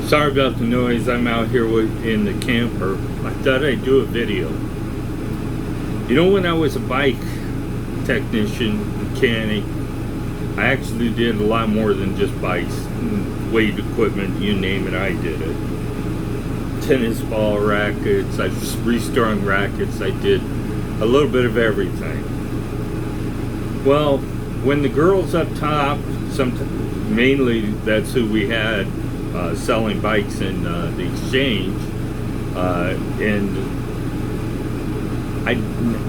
Sorry about the noise. I'm out here in the camper. I thought I'd do a video. You know, when I was a bike technician, mechanic, I actually did a lot more than just bikes. Weight equipment, you name it, I did it. Tennis ball rackets, I restrung rackets, I did a little bit of everything. Well, when the girls up top, mainly that's who we had selling bikes in the exchange, and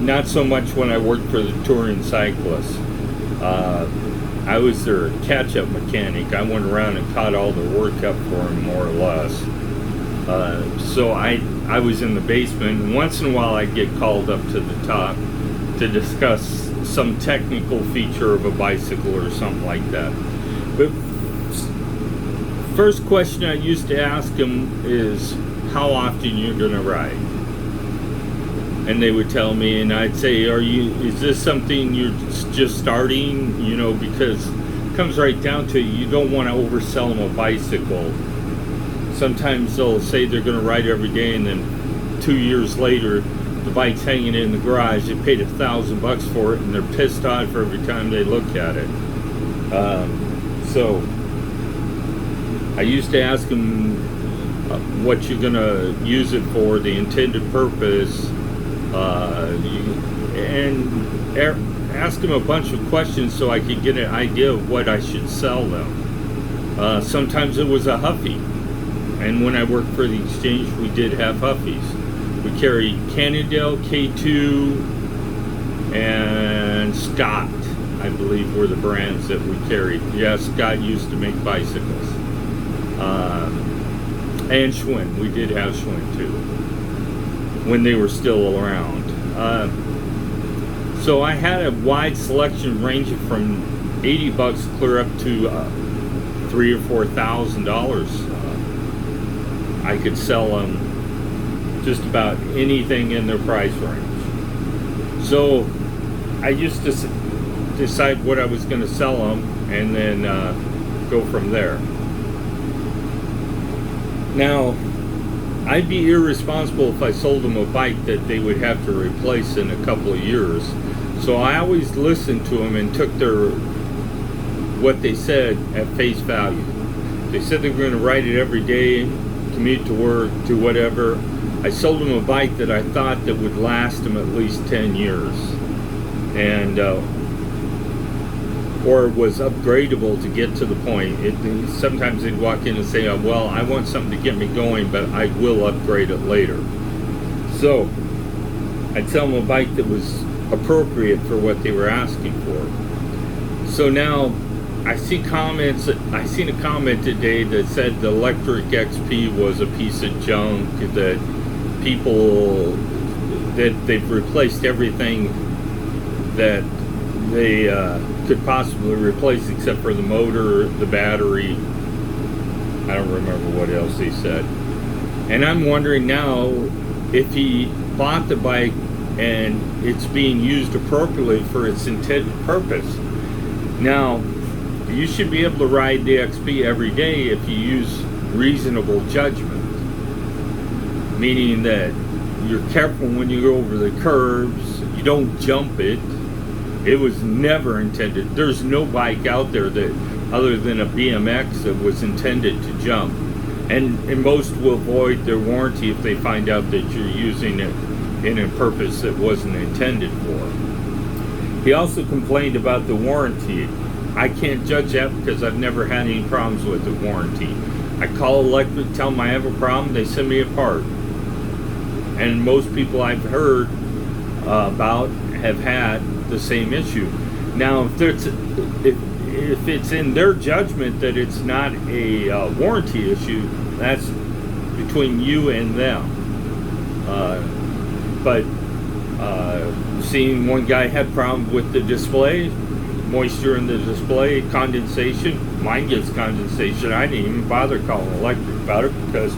not so much when I worked for the touring cyclists. I was their catch-up mechanic. I went around and caught all the work up for them, more or less. So I was in the basement, and once in a while I'd get called up to the top to discuss some technical feature of a bicycle or something like that. But first question I used to ask them is, how often you're going to ride? And they would tell me, and I'd say, is this something you're just starting? You know, because it comes right down to it, you don't want to oversell them a bicycle. Sometimes they'll say they're going to ride every day, and then 2 years later, the bike's hanging in the garage. They paid $1,000 for it, and they're pissed off every time they look at it. So I used to ask them what you're going to use it for, the intended purpose, and ask them a bunch of questions so I could get an idea of what I should sell them. Sometimes it was a Huffy. And when I worked for the exchange, we did have Huffies. We carried Cannondale, K2, and Scott, I believe, were the brands that we carried. Yeah, Scott used to make bicycles. And Schwinn. We did have Schwinn, too, when they were still around. So I had a wide selection ranging from $80 clear up to $3,000 or $4,000. I could sell them just about anything in their price range. So I used to decide what I was going to sell them and then go from there. Now, I'd be irresponsible if I sold them a bike that they would have to replace in a couple of years. So I always listened to them and took what they said at face value. They said they were going to ride it every day, commute to work, do whatever. I sold them a bike that I thought that would last them at least 10 years, and or was upgradable to get to the point. Sometimes they'd walk in and say, well, I want something to get me going, but I will upgrade it later. So I'd sell them a bike that was appropriate for what they were asking for. So now I seen a comment today that said the lectric XP was a piece of junk, that they've replaced everything that they could possibly replace except for the motor, the battery. I don't remember what else he said. And I'm wondering now if he bought the bike and it's being used appropriately for its intended purpose. Now, you should be able to ride the XP every day if you use reasonable judgment, meaning that you're careful when you go over the curves, you don't jump it. It was never intended. There's no bike out there that, other than a BMX, that was intended to jump. And most will void their warranty if they find out that you're using it in a purpose that wasn't intended for. He also complained about the warranty. I can't judge that because I've never had any problems with the warranty. I call Electric, tell them I have a problem, they send me a part. And most people I've heard about have had the same issue. Now, if it's in their judgment that it's not a warranty issue, that's between you and them. But seeing one guy had problem with the display, moisture in the display, condensation. Mine gets condensation. I didn't even bother calling Electric about it because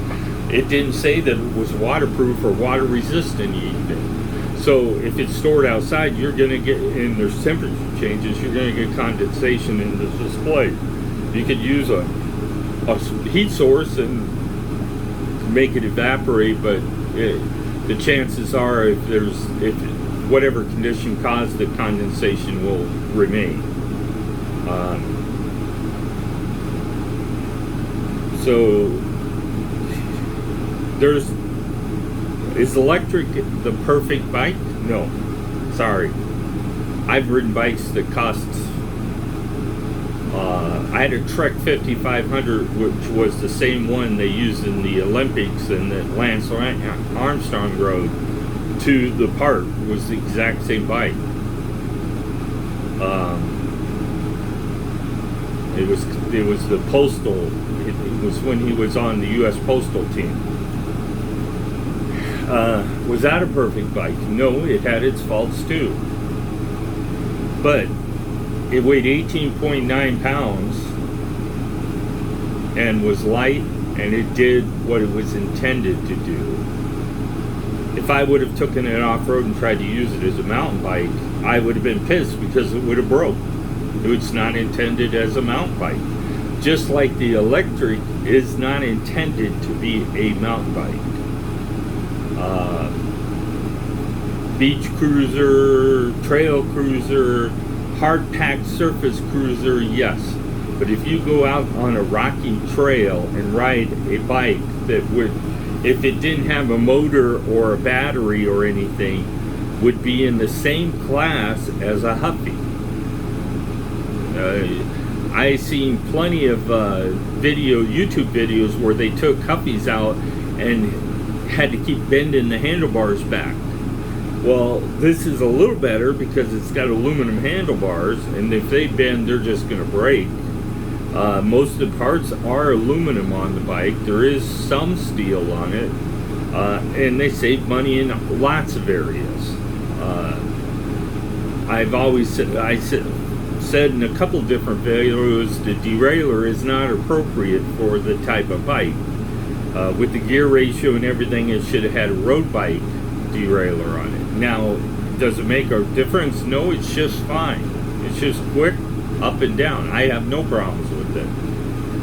it didn't say that it was waterproof or water resistant even. So if it's stored outside, you're going to get, and there's temperature changes, you're going to get condensation in the display. You could use a heat source and make it evaporate, but the chances are if whatever condition caused the condensation will remain. So is electric the perfect bike? No, sorry. I've ridden bikes that cost. I had a Trek 5500, which was the same one they used in the Olympics and that Lance Armstrong rode. To the part was the exact same bike. It was the postal. It was when he was on the U.S. postal team. Was that a perfect bike? No, it had its faults too. But it weighed 18.9 pounds and was light, and it did what it was intended to do. If I would have taken it off-road and tried to use it as a mountain bike, I would have been pissed because it would have broke. It's not intended as a mountain bike. Just like the electric is not intended to be a mountain bike. Beach cruiser, trail cruiser, hard-packed surface cruiser, yes. But if you go out on a rocky trail and ride a bike that would, if it didn't have a motor or a battery or anything, would be in the same class as a Huffy. I've seen plenty of YouTube videos where they took Huffies out and had to keep bending the handlebars back. Well, this is a little better because it's got aluminum handlebars, and if they bend, they're just going to break. Most of the parts are aluminum on the bike. There is some steel on it, and they save money in lots of areas. I've always said in a couple different videos, the derailleur is not appropriate for the type of bike. With the gear ratio and everything, it should have had a road bike derailleur on it. Now, does it make a difference? No, it's just fine. It's just quick, up and down. I have no problems with it.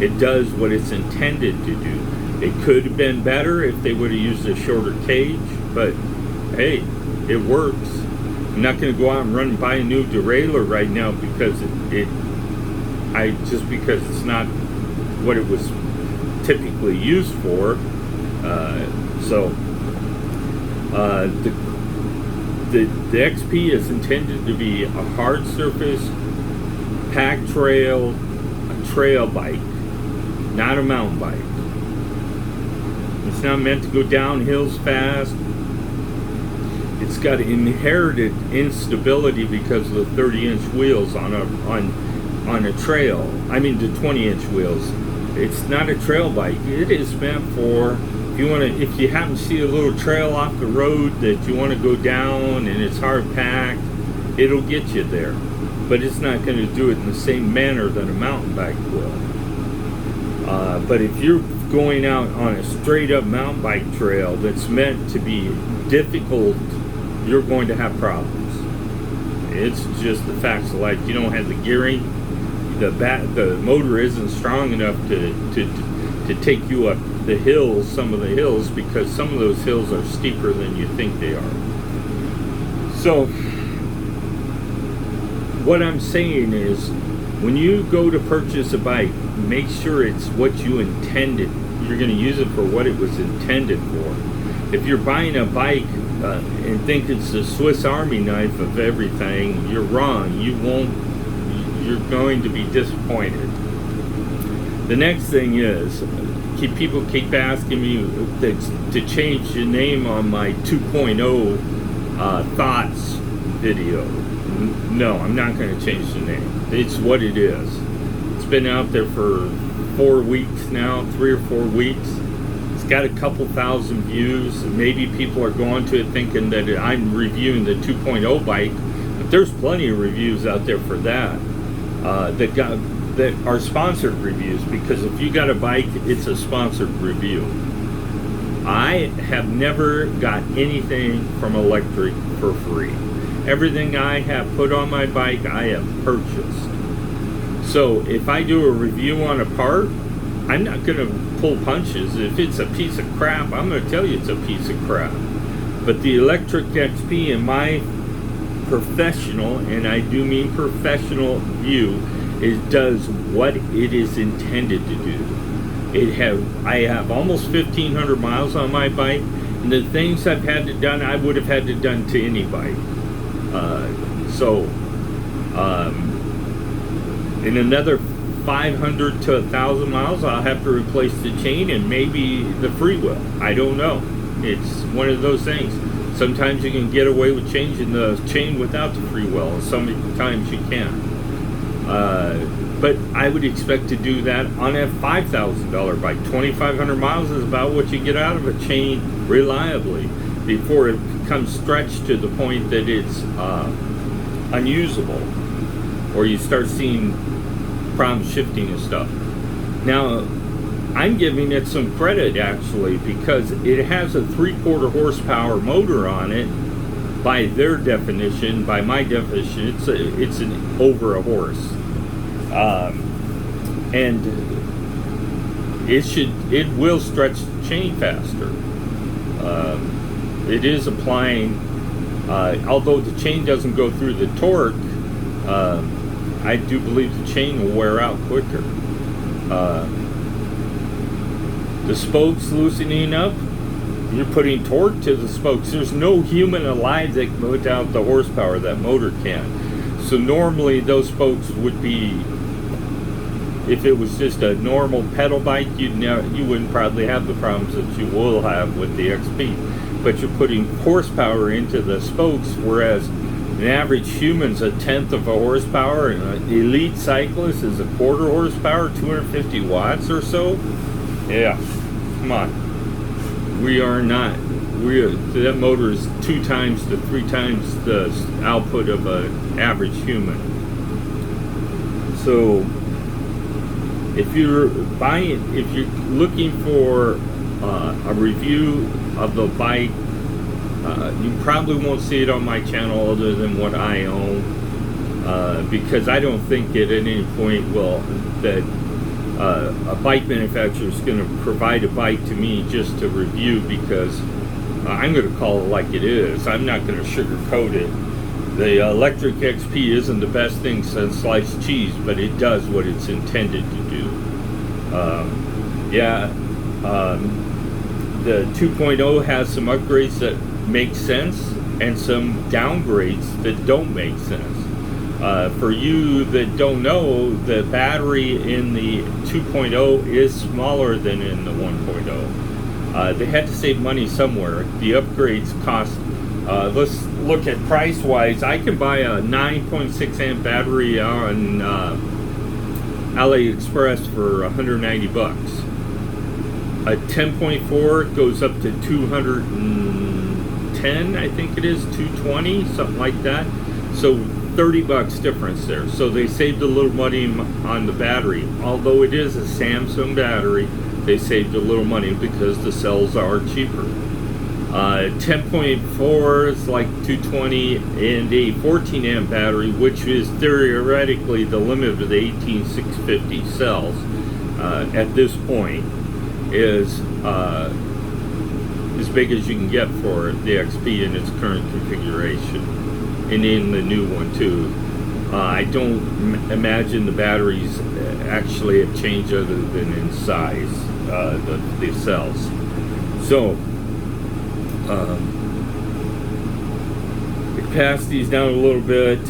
It does what it's intended to do. It could have been better if they would have used a shorter cage, but hey, it works. I'm not going to go out and run and buy a new derailleur right now because because it's not what it was typically used for. The XP is intended to be a hard surface, packed trail, a trail bike, not a mountain bike. It's not meant to go down hills fast. It's got inherited instability because of the 30-inch wheels on a trail. I mean the 20-inch wheels. It's not a trail bike. It is meant for if you happen to see a little trail off the road that you want to go down and it's hard packed, it'll get you there. But it's not going to do it in the same manner that a mountain bike will. But if you're going out on a straight up mountain bike trail that's meant to be difficult, you're going to have problems. It's just the facts of life. You don't have the gearing. The motor isn't strong enough to take you up the hills, some of the hills, because some of those hills are steeper than you think they are. So what I'm saying is, when you go to purchase a bike, make sure it's what you intended. You're going to use it for what it was intended for. If you're buying a bike and think it's the Swiss Army knife of everything, you're wrong. You're going to be disappointed. The next thing is, people keep asking me to change the name on my 2.0 thoughts video. No, I'm not going to change the name. It's what it is. It's been out there for 4 weeks now, 3 or 4 weeks. It's got a couple thousand views. Maybe people are going to it thinking that I'm reviewing the 2.0 bike, but there's plenty of reviews out there for that. That are sponsored reviews, because if you got a bike, it's a sponsored review. I have never got anything from Lectric for free. Everything I have put on my bike, I have purchased. So if I do a review on a part, I'm not going to pull punches. If it's a piece of crap, I'm going to tell you it's a piece of crap. But the Lectric XP, in my professional, and I do mean professional view, it does what it is intended to do. I have almost 1,500 miles on my bike, and the things I've had to done, I would have had to done to any bike. In another 500 to 1,000 miles, I'll have to replace the chain and maybe the freewheel. I don't know. It's one of those things. Sometimes you can get away with changing the chain without the freewheel, and sometimes you can't. But I would expect to do that on a $5,000 bike. 2,500 miles is about what you get out of a chain reliably before it becomes stretched to the point that it's unusable, or you start seeing problems shifting and stuff. Now, I'm giving it some credit actually, because it has a 3/4 horsepower motor on it. By their definition, by my definition, it's an over a horse, and it will stretch the chain faster. It is applying, although the chain doesn't go through the torque. I do believe the chain will wear out quicker. The spokes loosening up, you're putting torque to the spokes. There's no human alive that can put out the horsepower that motor can. So normally those spokes would be, if it was just a normal pedal bike, you wouldn't probably have the problems that you will have with the XP. But you're putting horsepower into the spokes, whereas an average human's 1/10 of a horsepower, and an elite cyclist is 1/4 horsepower, 250 watts or so. Yeah, come on. That motor is 2 times to 3 times the output of an average human. So if you're looking for a review of the bike, you probably won't see it on my channel other than what I own, because I don't think at any point that a bike manufacturer is going to provide a bike to me just to review, because I'm going to call it like it is. I'm not going to sugarcoat it. The Lectric XP isn't the best thing since sliced cheese, but it does what it's intended to do. The 2.0 has some upgrades that make sense and some downgrades that don't make sense. For you that don't know, the battery in the 2.0 is smaller than in the 1.0. They had to save money somewhere. The upgrades cost, let's look at price wise. I can buy a 9.6 amp battery on AliExpress for 190 bucks. A 10.4 goes up to 210, I think it is, 220, something like that. So 30 bucks difference there. So they saved a little money on the battery. Although it is a Samsung battery, they saved a little money because the cells are cheaper. 10.4 is like 220, and a 14 amp battery, which is theoretically the limit of the 18650 cells at this point, is as big as you can get for the XP in its current configuration, and in the new one too. I don't imagine the batteries actually have changed other than in size, the cells. So they passed these down a little bit.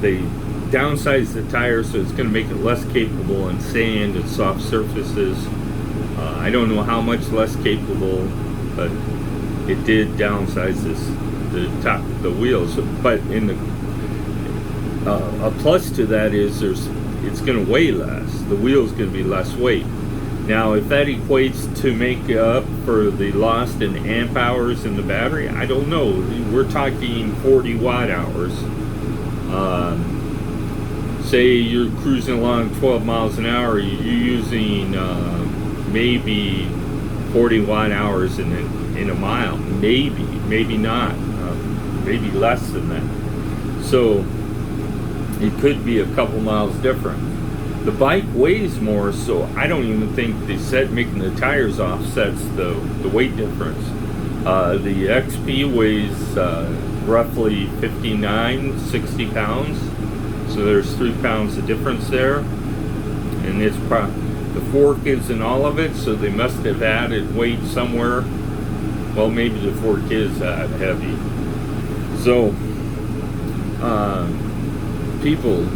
They downsized the tire, so it's going to make it less capable on sand and soft surfaces. I don't know how much less capable, but it did downsize the top of the wheels. But in the a plus to that is it's going to weigh less. The wheel's going to be less weight. Now, if that equates to make up for the loss in amp hours in the battery, I don't know. We're talking 40 watt hours. Say you're cruising along 12 miles an hour, you're using maybe 40 watt hours in a mile. Maybe not. Maybe less than that. So it could be a couple miles different. The bike weighs more, so I don't even think making the tires offsets the weight difference. The XP weighs roughly 59, 60 pounds, so there's 3 pounds of difference there, and it's the fork isn't all of it, so they must have added weight somewhere. Well, maybe the fork is heavy. So people,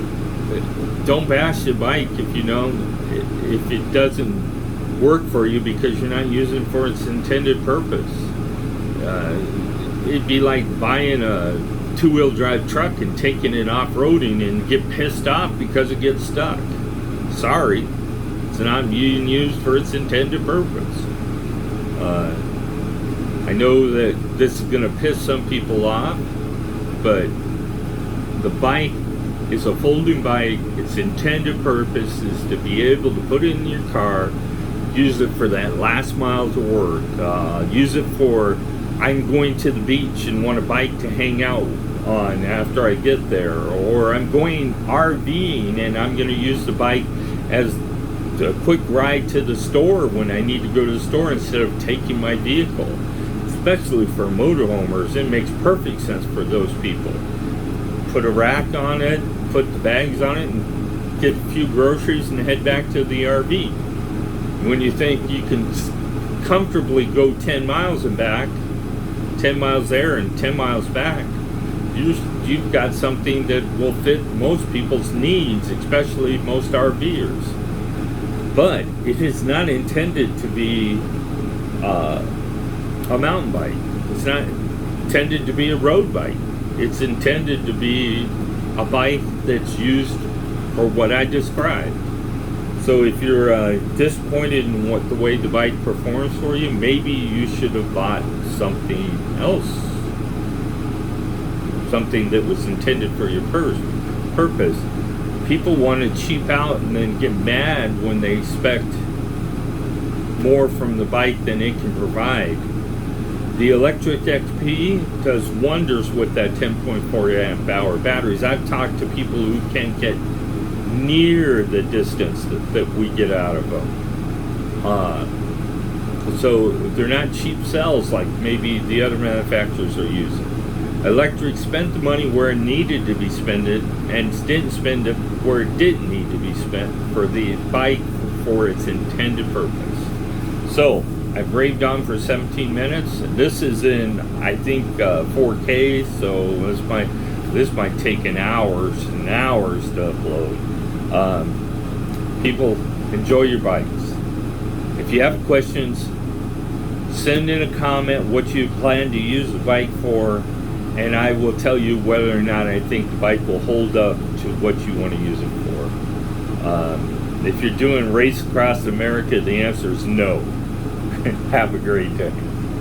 don't bash the bike if it doesn't work for you because you're not using it for its intended purpose. It'd be like buying a two-wheel drive truck and taking it off-roading and get pissed off because it gets stuck. Sorry, it's not being used for its intended purpose. I know that this is going to piss some people off, but the bike is a folding bike. Its intended purpose is to be able to put it in your car, use it for that last mile to work, use it for, I'm going to the beach and want a bike to hang out on after I get there, or I'm going RVing and I'm going to use the bike as a quick ride to the store when I need to go to the store instead of taking my vehicle. Especially for motorhomers, it makes perfect sense for those people. Put a rack on it, put the bags on it, and get a few groceries and head back to the RV. When you think you can comfortably go 10 miles and back, 10 miles there and 10 miles back, you've got something that will fit most people's needs, especially most RVers. But it is not intended to be a mountain bike. It's not intended to be a road bike. It's intended to be a bike that's used for what I described. So if you're disappointed in the way the bike performs for you, maybe you should have bought something else, something that was intended for your purpose. People want to cheap out and then get mad when they expect more from the bike than it can provide. The Electric XP does wonders with that 10.4 amp hour batteries. I've talked to people who can't get near the distance that we get out of them. So they're not cheap cells like maybe the other manufacturers are using. Electric spent the money where it needed to be spent and didn't spend it where it didn't need to be spent for the bike for its intended purpose. So I've raved on for 17 minutes. This is in, I think, 4K, so this might take hours and hours to upload. People, enjoy your bikes. If you have questions, send in a comment what you plan to use the bike for, and I will tell you whether or not I think the bike will hold up to what you want to use it for. If you're doing race across America, the answer is no. Have a great day.